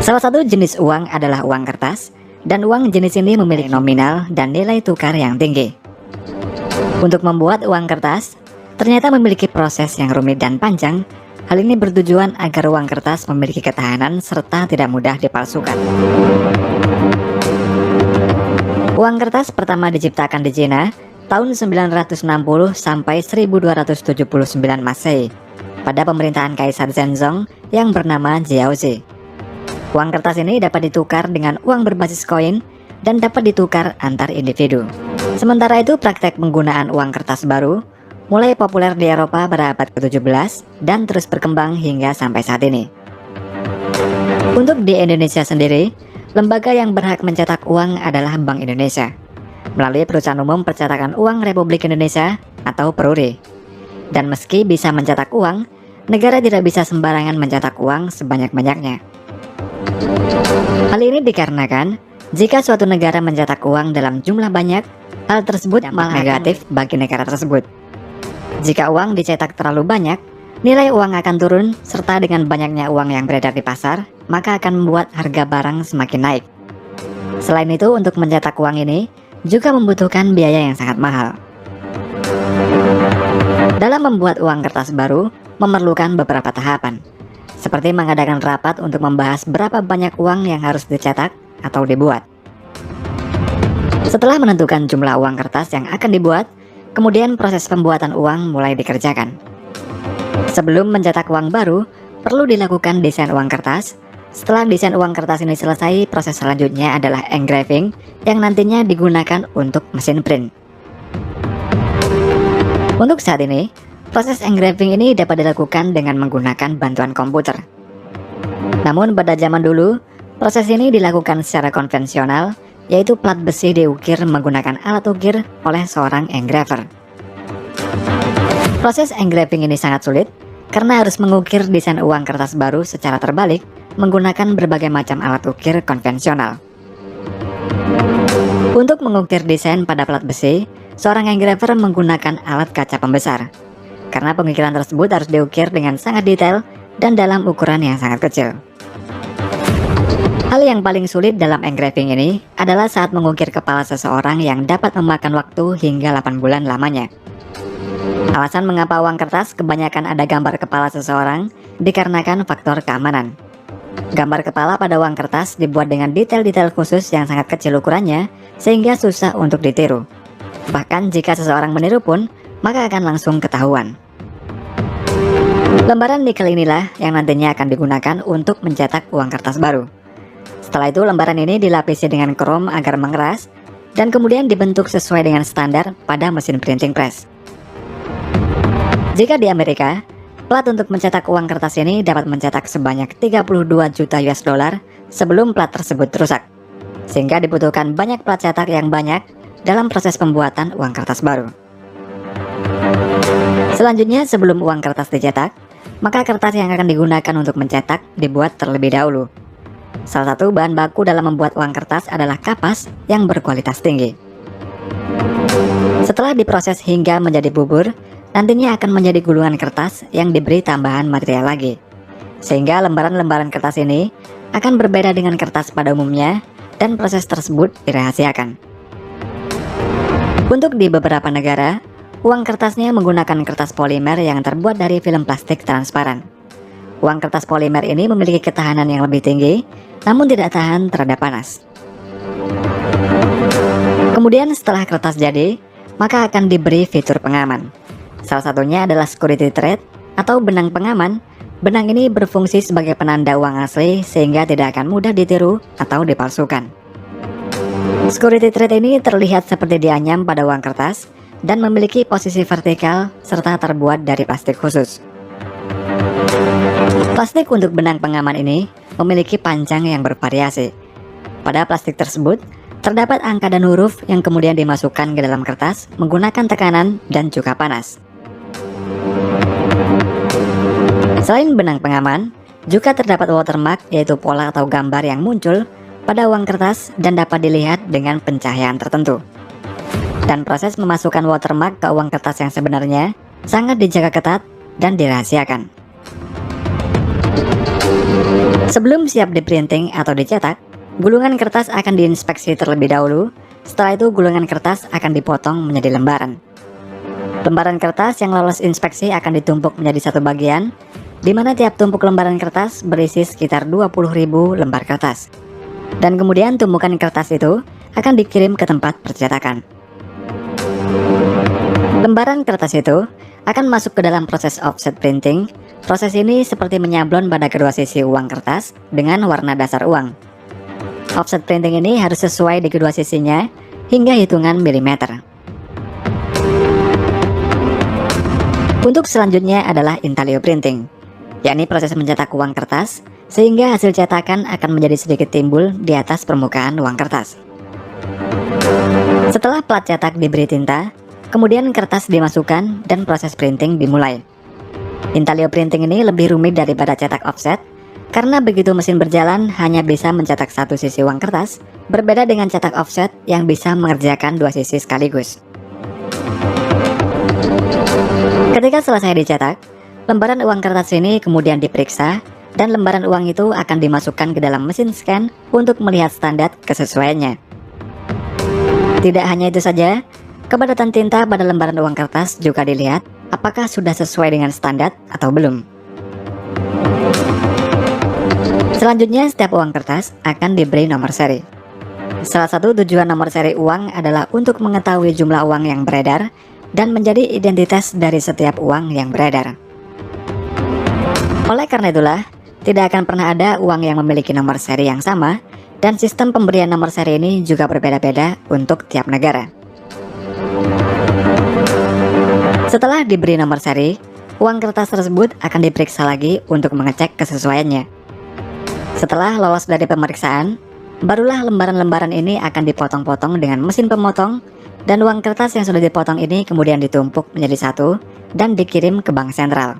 Salah satu jenis uang adalah uang kertas, dan uang jenis ini memiliki nominal dan nilai tukar yang tinggi. Untuk membuat uang kertas, ternyata memiliki proses yang rumit dan panjang. Hal ini bertujuan agar uang kertas memiliki ketahanan serta tidak mudah dipalsukan. Uang kertas pertama diciptakan di Cina tahun 960 sampai 1279 Masehi pada pemerintahan Kaisar Zhenzong yang bernama Jiaozi. Uang kertas ini dapat ditukar dengan uang berbasis koin dan dapat ditukar antar individu. Sementara itu, praktek penggunaan uang kertas baru mulai populer di Eropa pada abad ke-17 dan terus berkembang hingga sampai saat ini. Untuk di Indonesia sendiri, lembaga yang berhak mencetak uang adalah Bank Indonesia melalui Perusahaan Umum Percetakan Uang Republik Indonesia atau PERURI. Dan meski bisa mencetak uang, negara tidak bisa sembarangan mencetak uang sebanyak-banyaknya. Hal ini dikarenakan jika suatu negara mencetak uang dalam jumlah banyak, hal tersebut malah negatif bagi negara tersebut. Jika uang dicetak terlalu banyak, nilai uang akan turun, serta dengan banyaknya uang yang beredar di pasar, maka akan membuat harga barang semakin naik. Selain itu, untuk mencetak uang ini juga membutuhkan biaya yang sangat mahal. Dalam membuat uang kertas baru, memerlukan beberapa tahapan, seperti mengadakan rapat untuk membahas berapa banyak uang yang harus dicetak atau dibuat. Setelah menentukan jumlah uang kertas yang akan dibuat, kemudian proses pembuatan uang mulai dikerjakan. Sebelum mencetak uang baru, perlu dilakukan desain uang kertas. Setelah desain uang kertas ini selesai, proses selanjutnya adalah engraving yang nantinya digunakan untuk mesin print. Untuk saat ini, proses engraving ini dapat dilakukan dengan menggunakan bantuan komputer. Namun pada zaman dulu, proses ini dilakukan secara konvensional, yaitu plat besi diukir menggunakan alat ukir oleh seorang engraver. Proses engraving ini sangat sulit karena harus mengukir desain uang kertas baru secara terbalik menggunakan berbagai macam alat ukir konvensional. Untuk mengukir desain pada plat besi, seorang engraver menggunakan alat kaca pembesar karena pengukiran tersebut harus diukir dengan sangat detail dan dalam ukuran yang sangat kecil. Hal yang paling sulit dalam engraving ini adalah saat mengukir kepala seseorang yang dapat memakan waktu hingga 8 bulan lamanya. Alasan mengapa uang kertas kebanyakan ada gambar kepala seseorang dikarenakan faktor keamanan. Gambar kepala pada uang kertas dibuat dengan detail-detail khusus yang sangat kecil ukurannya sehingga susah untuk ditiru. Bahkan jika seseorang meniru pun, maka akan langsung ketahuan. Lembaran nikel inilah yang nantinya akan digunakan untuk mencetak uang kertas baru. Setelah itu, lembaran ini dilapisi dengan krom agar mengeras dan kemudian dibentuk sesuai dengan standar pada mesin printing press. Jika di Amerika, plat untuk mencetak uang kertas ini dapat mencetak sebanyak 32 juta US dollar sebelum plat tersebut rusak, sehingga dibutuhkan banyak plat cetak yang banyak dalam proses pembuatan uang kertas baru. Selanjutnya, sebelum uang kertas dicetak, maka kertas yang akan digunakan untuk mencetak dibuat terlebih dahulu. Salah satu bahan baku dalam membuat uang kertas adalah kapas yang berkualitas tinggi. Setelah diproses hingga menjadi bubur, nantinya akan menjadi gulungan kertas yang diberi tambahan material lagi. Sehingga lembaran-lembaran kertas ini akan berbeda dengan kertas pada umumnya dan proses tersebut dirahasiakan. Untuk di beberapa negara, uang kertasnya menggunakan kertas polimer yang terbuat dari film plastik transparan. Uang kertas polimer ini memiliki ketahanan yang lebih tinggi, namun tidak tahan terhadap panas. Kemudian setelah kertas jadi, maka akan diberi fitur pengaman. Salah satunya adalah security thread atau benang pengaman. Benang ini berfungsi sebagai penanda uang asli sehingga tidak akan mudah ditiru atau dipalsukan. Security thread ini terlihat seperti dianyam pada uang kertas dan memiliki posisi vertikal serta terbuat dari plastik khusus. Plastik untuk benang pengaman ini memiliki panjang yang bervariasi. Pada plastik tersebut, terdapat angka dan huruf yang kemudian dimasukkan ke dalam kertas menggunakan tekanan dan juga panas. Selain benang pengaman, juga terdapat watermark, yaitu pola atau gambar yang muncul pada uang kertas dan dapat dilihat dengan pencahayaan tertentu. Dan proses memasukkan watermark ke uang kertas yang sebenarnya sangat dijaga ketat dan dirahasiakan. Sebelum siap di-printing atau dicetak, gulungan kertas akan diinspeksi terlebih dahulu. Setelah itu gulungan kertas akan dipotong menjadi lembaran. Lembaran kertas yang lolos inspeksi akan ditumpuk menjadi satu bagian, di mana tiap tumpuk lembaran kertas berisi sekitar 20.000 lembar kertas. Dan kemudian tumpukan kertas itu akan dikirim ke tempat percetakan. Lembaran kertas itu akan masuk ke dalam proses offset printing. Proses ini seperti menyablon pada kedua sisi uang kertas dengan warna dasar uang. Offset printing ini harus sesuai di kedua sisinya hingga hitungan milimeter. Untuk selanjutnya adalah intaglio printing, yakni proses mencetak uang kertas sehingga hasil cetakan akan menjadi sedikit timbul di atas permukaan uang kertas. Setelah plat cetak diberi tinta, kemudian kertas dimasukkan dan proses printing dimulai. Intaglio printing ini lebih rumit daripada cetak offset, karena begitu mesin berjalan hanya bisa mencetak satu sisi uang kertas, berbeda dengan cetak offset yang bisa mengerjakan dua sisi sekaligus. Ketika selesai dicetak, lembaran uang kertas ini kemudian diperiksa, dan lembaran uang itu akan dimasukkan ke dalam mesin scan untuk melihat standar kesesuaiannya. Tidak hanya itu saja, kepadatan tinta pada lembaran uang kertas juga dilihat apakah sudah sesuai dengan standar atau belum. Selanjutnya, setiap uang kertas akan diberi nomor seri. Salah satu tujuan nomor seri uang adalah untuk mengetahui jumlah uang yang beredar dan menjadi identitas dari setiap uang yang beredar. Oleh karena itulah, tidak akan pernah ada uang yang memiliki nomor seri yang sama, dan sistem pemberian nomor seri ini juga berbeda-beda untuk tiap negara. Setelah diberi nomor seri, uang kertas tersebut akan diperiksa lagi untuk mengecek kesesuaiannya. Setelah lolos dari pemeriksaan, barulah lembaran-lembaran ini akan dipotong-potong dengan mesin pemotong, dan uang kertas yang sudah dipotong ini kemudian ditumpuk menjadi satu dan dikirim ke bank sentral.